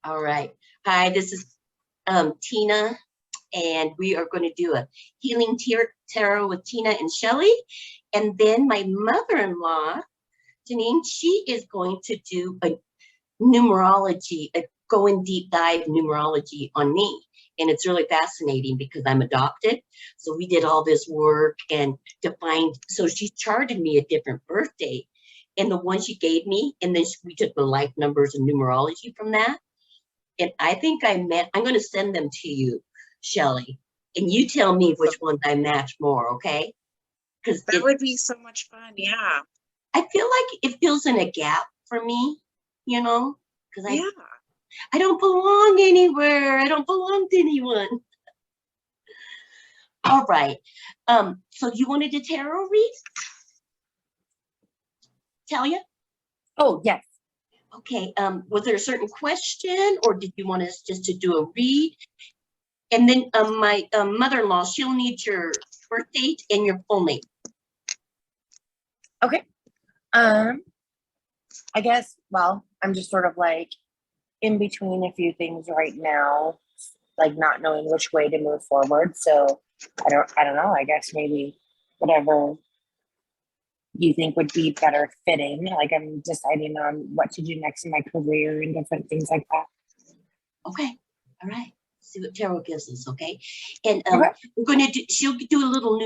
All right. Hi, this is Tina, and we are going to do a healing tarot with Tina and Shelly. And then my mother-in-law, Janine, she is going to do a numerology, a going deep dive numerology on me. And it's really fascinating because I'm adopted. So we did all this work and defined, so she charted me a different birth date. And the one she gave me, and then we took the life numbers and numerology from that. And I think I'm going to send them to you, Shelly, and you tell me which ones I match more, okay? Because that would be so much fun. Yeah. I feel like it fills in a gap for me, you know, because I don't belong anywhere. I don't belong to anyone. All right. So you wanted a tarot read? Tayla? Oh, yes. Okay. Was there a certain question, or did you want us just to do a read? And then my mother-in-law, she'll need your birth date and your full name. Okay. I guess, well, I'm just sort of like in between a few things right now, like not knowing which way to move forward. So I don't know. I guess maybe whatever you think would be better fitting. Like I'm deciding on what to do next in my career and different things like that. Okay. All right. See what tarot gives us, okay? And we're going to do, she'll do a little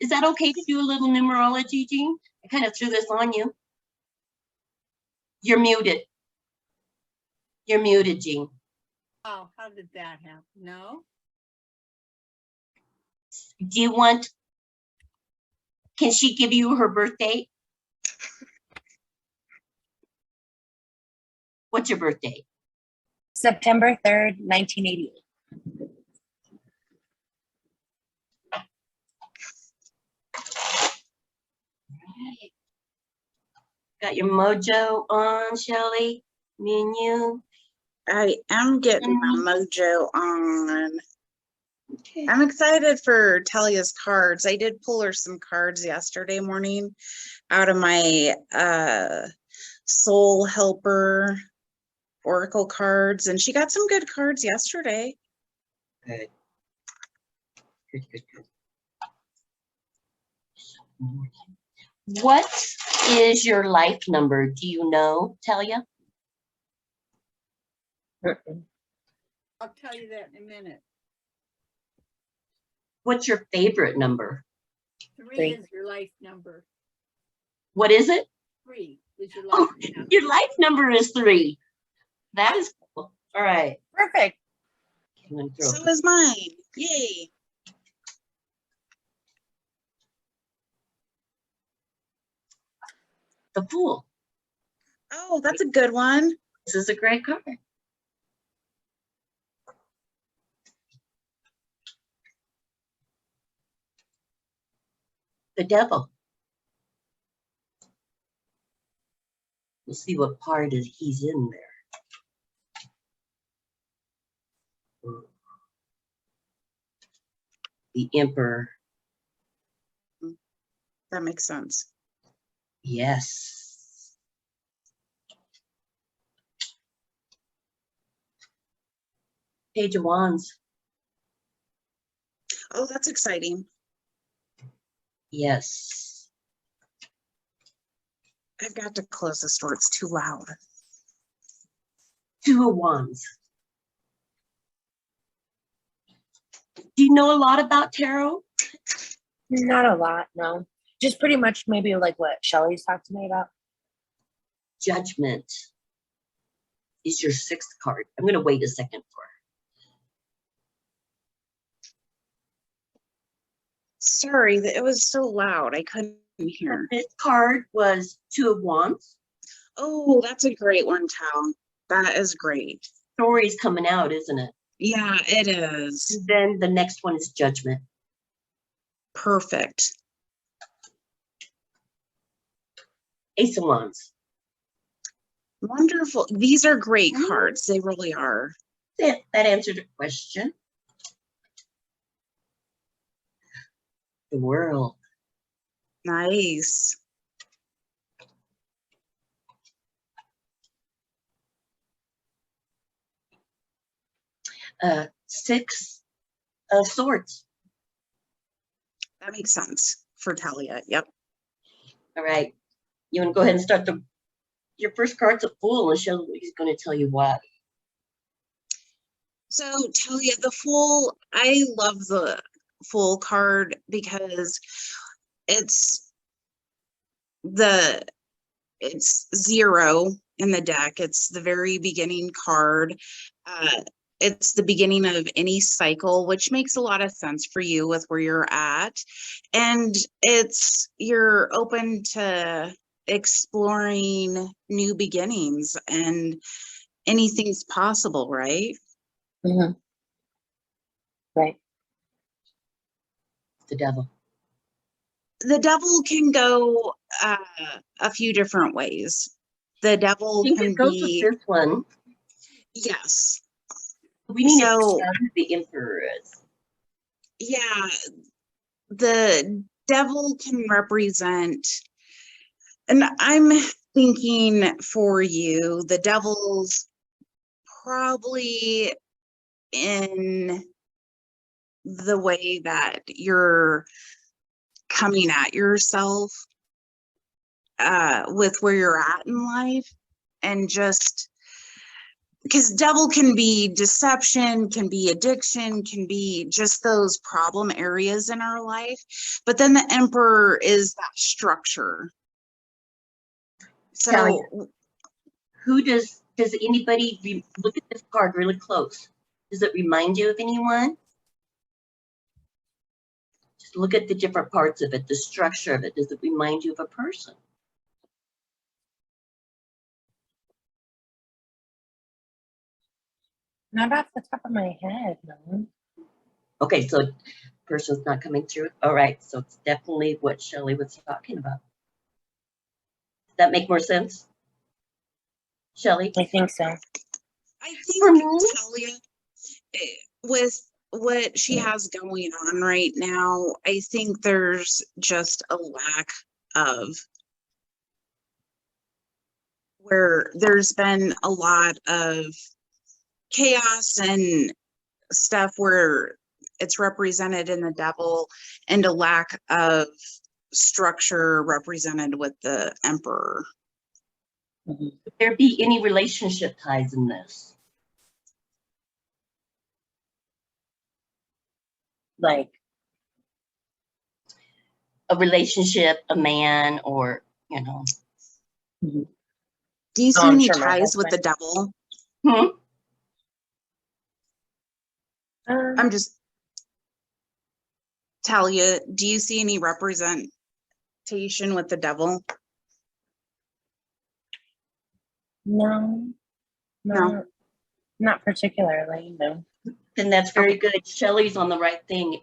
is that okay to do a little numerology, Jean? I kind of threw this on you. You're muted. You're muted, Jean. Oh, how did that happen? No? Do you want, can she give you her birth date? What's your birth date? September 3rd, 1988. Right. Got your mojo on, Shelly? Me and you? I am getting my mojo on. Okay. I'm excited for Talia's cards. I did pull her some cards yesterday morning out of my Soul Helper Oracle cards, and she got some good cards yesterday. Good. Good. What is your life number? Do you know, Tayla? I'll tell you that in a minute. What's your favorite number? 3 is your life number. What is it? 3 is your life number. Your life number is 3. That is cool. All right. Perfect. So is mine. Yay. The Fool. Oh, that's a good one. This is a great card. The Devil. We'll see what part he's in there. The Emperor. That makes sense. Yes. Page of Wands. Oh, that's exciting. Yes. I've got to close this door. It's too loud. 2 of Wands. Do you know a lot about tarot? Not a lot, no. Just pretty much maybe like what Shelly's talked to me about. Judgment is your 6th card. I'm going to wait a second for her. Sorry, it was so loud. I couldn't hear. This card was 2 of Wands. Oh, that's a great one, Tal. That is great. Story's coming out, isn't it? Yeah, it is. And then the next one is Judgment. Perfect. Ace of Wands. Wonderful. These are great cards. They really are. That answered the question. The World. Nice. Six of Swords. That makes sense for Talia. Yep. All right. You want to go ahead and start your first card's a Fool, and he's going to tell you why. So Talia, the Fool, I love the Fool card because it's 0 in the deck. It's the very beginning card. It's the beginning of any cycle, which makes a lot of sense for you with where you're at. And you're open to exploring new beginnings and anything's possible, right? Mm-hmm. Right. The Devil. The Devil can go a few different ways. The Devil I think can it goes be, with this one. yes. We need to So, figure out who the Emperor is. yeah, the Devil can represent, and I'm thinking for you, the Devil's probably in the way that you're coming at yourself with where you're at in life, and just because Devil can be deception, can be addiction, can be just those problem areas in our life. But then the Emperor is that structure. Talia, So does anybody look at this card really close? Does it remind you of anyone? Just look at the different parts of it, the structure of it. Does it remind you of a person? Not off the top of my head, no. Okay, so person's not coming through. All right, so it's definitely what Shelly was talking about. Does that make more sense? Shelly? I think so. I For think me? Talia, with what she has going on right now, I think there's just a lack of where there's been a lot of chaos and stuff where it's represented in the Devil, and a lack of structure represented with the Emperor. Mm-hmm. Would there be any relationship ties in this? Like, A relationship, a man, or, you know. mm-hmm. Do you see I'm any sure my ties with the husband. Devil? Um, I'm just, Talia, do you see any representation with the Devil? no, No. not particularly, no. Then that's very good. Shelly's on the right thing.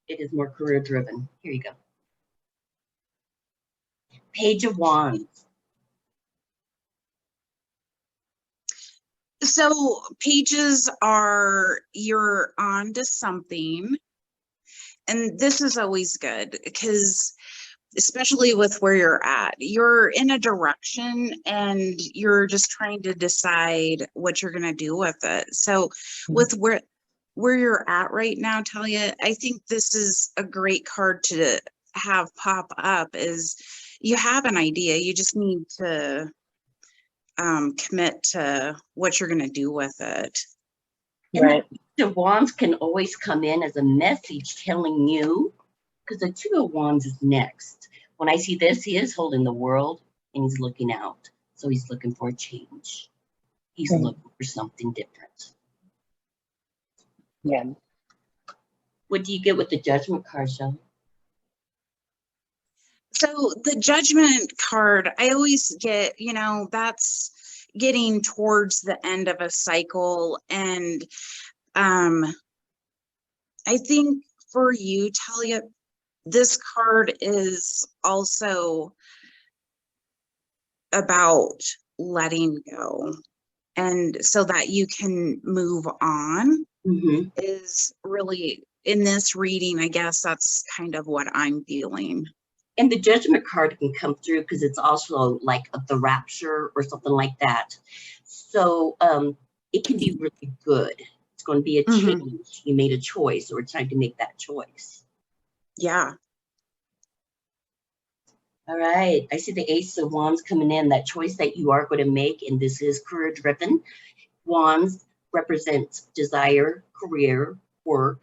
It is more career driven. Here you go. Page of Wands. So pages are, you're on to something. And this is always good because especially with where you're in a direction and you're just trying to decide what you're going to do with it. So with where you're at right now, Talia, I think this is a great card to have pop up. Is you have an idea, you just need to commit to what you're going to do with it. Right. And the Page of Wands can always come in as a message telling you, because the Two of Wands is next. When I see this, he is holding the world and he's looking out. So he's looking for a change. He's looking for something different. Yeah. What do you get with the Judgment card, Shelly? So the Judgment card, I always get, that's getting towards the end of a cycle. And I think for you, Talia, this card is also about letting go. And so that you can move on is really, in this reading, I guess that's kind of what I'm feeling. And the Judgment card can come through because it's also like the Rapture or something like that. So it can be really good. going to be a Mhm. change. You made a choice, or it's time to make that choice. Yeah. All right. I see the Ace of Wands coming in, that choice that you are going to make, and this is career driven. Wands represents desire, career, work,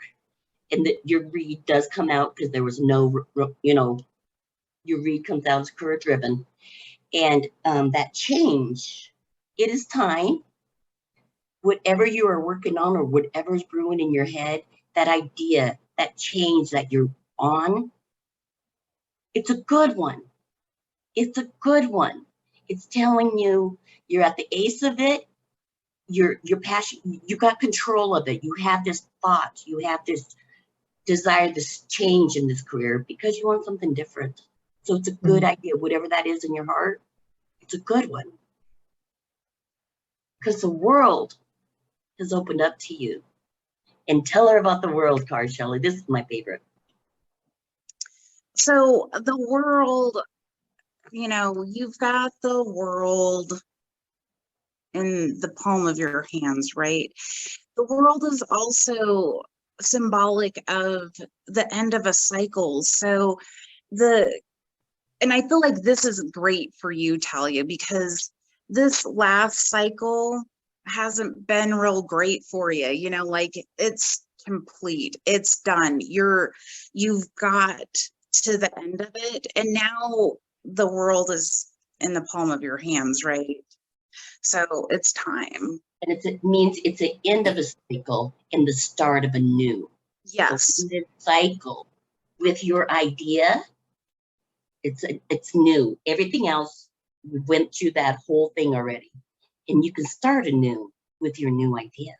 and your read does come out because there was no, your read comes out as career driven. And that change, it is time. Whatever you are working on or whatever's brewing in your head, that idea, that change that you're on, it's a good one. It's a good one. It's telling you you're at the ace of it. You're passion. You got control of it. You have this thought. You have this desire, this change in this career because you want something different. So it's a good idea. Whatever that is in your heart, it's a good one. Because the world has opened up to you. And tell her about the world card, Shelly. This is my favorite. So the world, you've got the world in the palm of your hands, right? The world is also symbolic of the end of a cycle. So and I feel like this is great for you, Talia, because this last cycle hasn't been real great for you. Like it's complete, it's done. You've got to the end of it, and now the world is in the palm of your hands, right? So it's time. And it means it's the end of a cycle and the start of a new. Yes. So in this cycle with your idea, it's new. Everything else, we went through that whole thing already. And you can start anew with your new idea.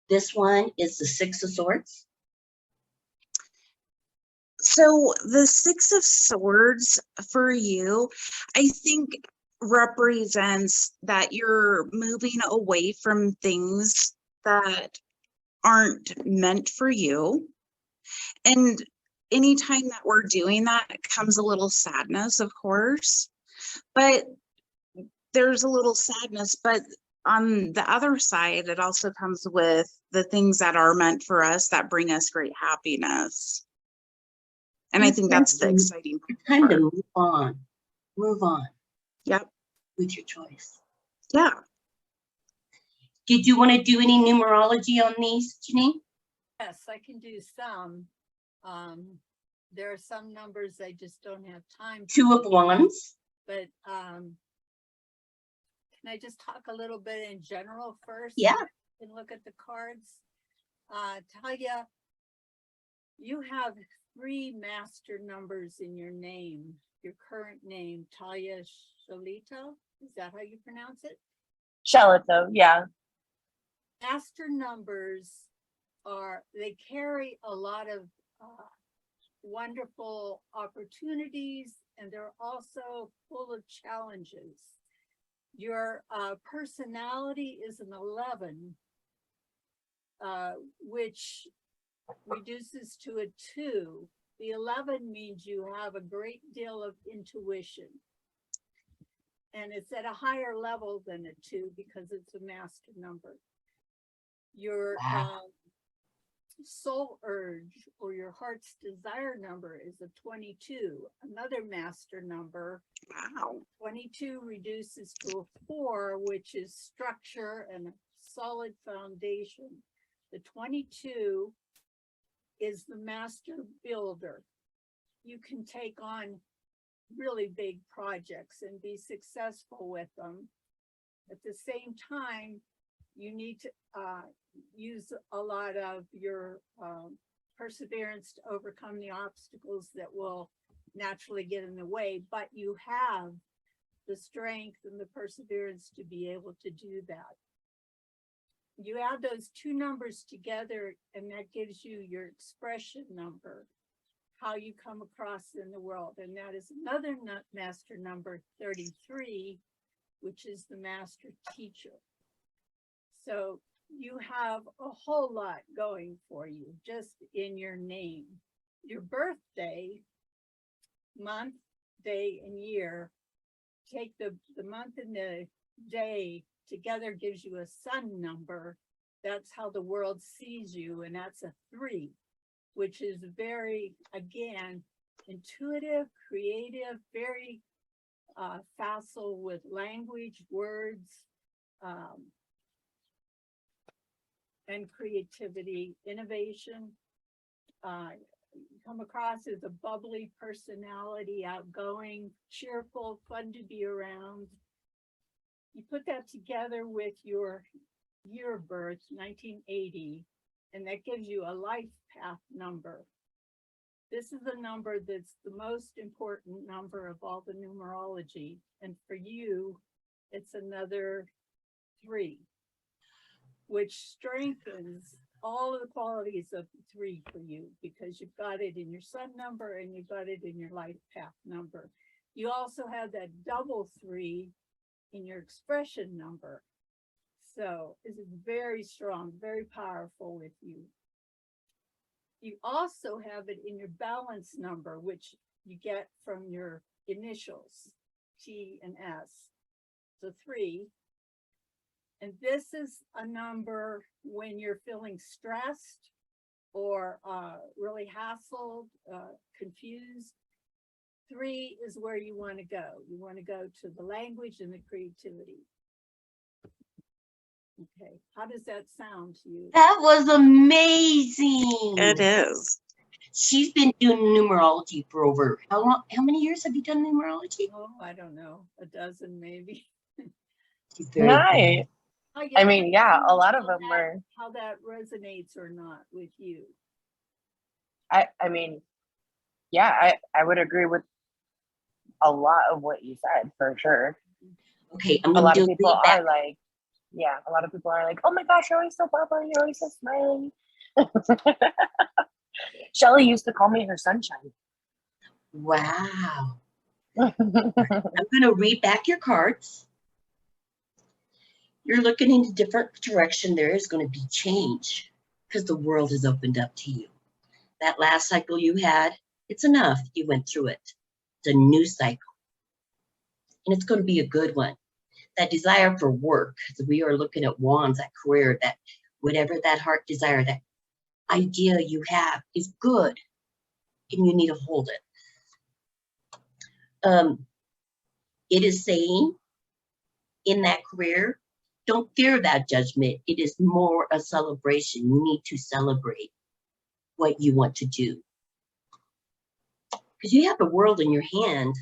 This one is the Six of Swords. So the Six of Swords for you, I think represents that you're moving away from things that aren't meant for you. And anytime that we're doing that, it comes a little sadness, of course, but there's a little sadness, but on the other side, it also comes with the things that are meant for us that bring us great happiness. And I think that's the exciting part. It's time to move on. Move on. Yep. With your choice. Yeah. Did you want to do any numerology on these, Janine? Yes, I can do some. There are some numbers I just don't have time to. Two of Wands. But can I just talk a little bit in general first? Yeah. And look at the cards. Talia, you have 3 master numbers in your name. Your current name, Talia Shelito. Is that how you pronounce it? Shelito, yeah. Master numbers they carry a lot of wonderful opportunities, and they're also full of challenges. Your personality is an 11, which reduces to a 2. The 11 means you have a great deal of intuition. And it's at a higher level than a 2 because it's a master number. Your soul urge or your heart's desire number is a 22, another master number. Wow. 22 reduces to a 4, which is structure and a solid foundation. The 22 is the master builder. You can take on really big projects and be successful with them. At the same time, you need to use a lot of your perseverance to overcome the obstacles that will naturally get in the way, but you have the strength and the perseverance to be able to do that. You add those 2 numbers together, and that gives you your expression number, how you come across in the world. And that is another master number, 33, which is the master teacher. So you have a whole lot going for you just in your name. Your birthday, month, day, and year take the month and the day together gives you a sun number. That's how the world sees you, and that's a 3, which is very, again, intuitive, creative, very facile with language, words, and creativity, innovation. Come across as a bubbly personality, outgoing, cheerful, fun to be around. You put that together with your year of birth, 1980, and that gives you a life path number. This is the number that's the most important number of all the numerology. And for you, it's another 3, which strengthens all of the qualities of 3 for you, because you've got it in your sun number and you've got it in your life path number. You also have that double 3 in your expression number. So this is very strong, very powerful with you. You also have it in your balance number, which you get from your initials, T and S. So 3. And this is a number when you're feeling stressed or really hassled, confused. 3 is where you want to go. You want to go to the language and the creativity. Okay, how does that sound to you? That was amazing. It is. She's been doing numerology for over how long? How many years have you done numerology? Oh, I don't know, a dozen maybe. She's very Nice. I mean, yeah, a lot of How them were. How that resonates or not with you. I mean, yeah, I would agree with a lot of what you said for sure. Okay, I'm A gonna lot do of people feedback. are like, yeah, a lot of people are like, oh my gosh, you're always so bubbly, you're always so smiling. Shelly used to call me her sunshine. Wow. I'm gonna read back your cards. You're looking in a different direction. There is going to be change because the world has opened up to you. That last cycle you had, it's enough. You went through it. It's a new cycle. And it's going to be a good one. That desire for work, because we are looking at wands, that career, that whatever that heart desire, that idea you have is good. And you need to hold it. It is saying in that career, don't fear that judgment. It is more a celebration. You need to celebrate what you want to do. Because you have the world in your hand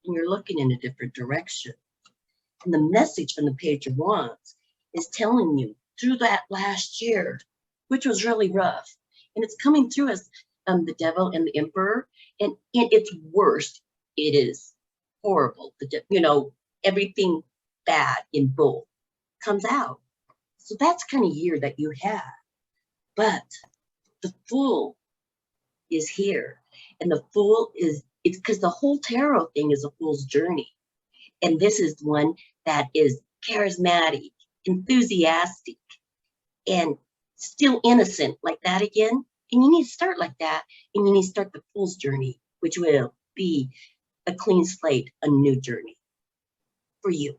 and you're looking in a different direction. And the message from the Page of Wands is telling you through that last year, which was really rough, and it's coming through as the devil and the emperor, and in its worst, it is horrible. Everything bad in both comes out. So that's kind of year that you have. But the Fool is here. And the Fool it's because the whole tarot thing is a fool's journey. And this is one that is charismatic, enthusiastic, and still innocent like that again. And you need to start like that. And you need to start the Fool's journey, which will be a clean slate, a new journey for you.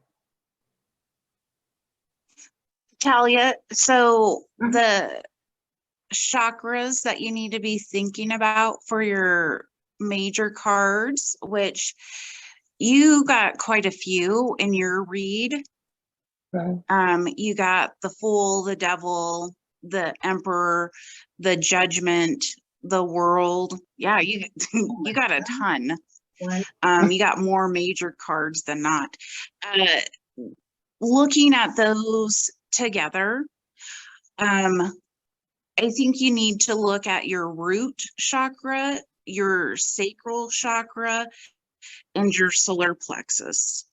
Talia, so the chakras that you need to be thinking about for your major cards, which you got quite a few in your read. Right. You got the Fool, the Devil, the Emperor, the Judgment, the World. Yeah, you got a ton. You got more major cards than not. Looking at those together, I think you need to look at your root chakra, your sacral chakra, and your solar plexus.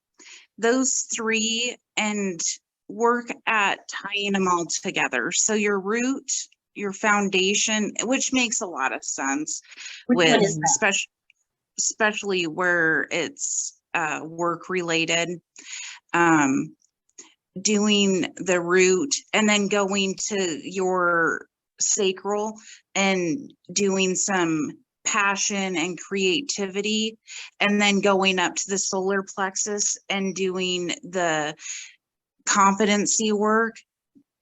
Those 3, and work at tying them all together. So your root, your foundation, which makes a lot of sense, with especially where it's work related, doing the root, and then going to your sacral and doing some passion and creativity, and then going up to the solar plexus and doing the competency work,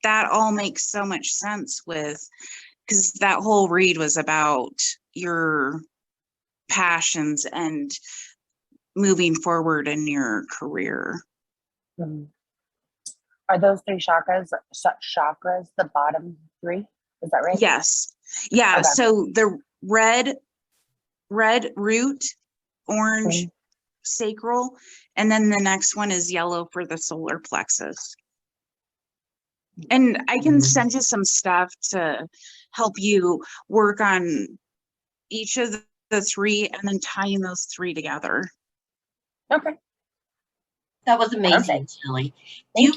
that all makes so much sense because that whole read was about your passions and moving forward in your career. Mhm. Are those three chakras the bottom three? Is that right? Yes. Yeah. Okay. So the red root, orange sacral, and then the next one is yellow for the solar plexus. And I can send you some stuff to help you work on each of the three and then tying those three together. Okay. That was amazing, Perfect. Shelly. Do Thank you